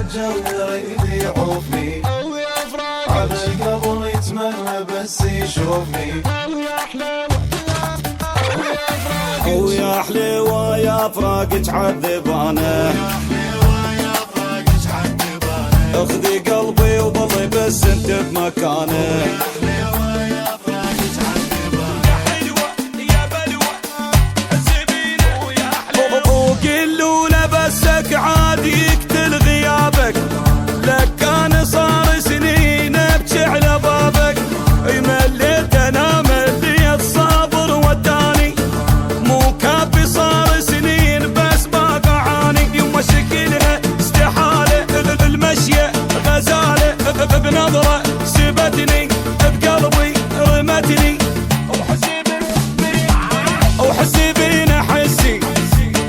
الجو يريد يعوفني، على القلب يتمنى بس يشوفني. ويا حليوة يا فراقك عذبانه، اخذي قلبي وظلي بس انت بمكانه. وقلوله بسك عادي يقتل غيابك، لك كان صار سنين ابكي على بابك. مليت انا مليت صابر وداني، مو كافي صار سنين بس باقى عاني. يما شكلها استحاله المشيه غزاله، بنظره سبتني بقلبي رمتني. وحسي بينا حسي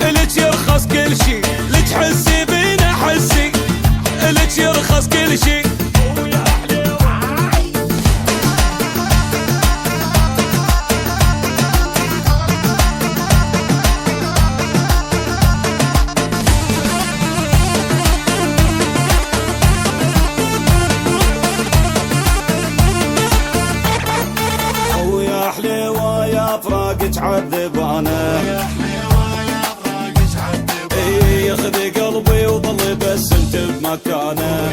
لك يرخص كل شي، لك حسي بينا حسي لك يرخص كل شي. ويا حليوة يا فراقك عذبانه، ياخذ قلبي وظل بس انت بمكانه.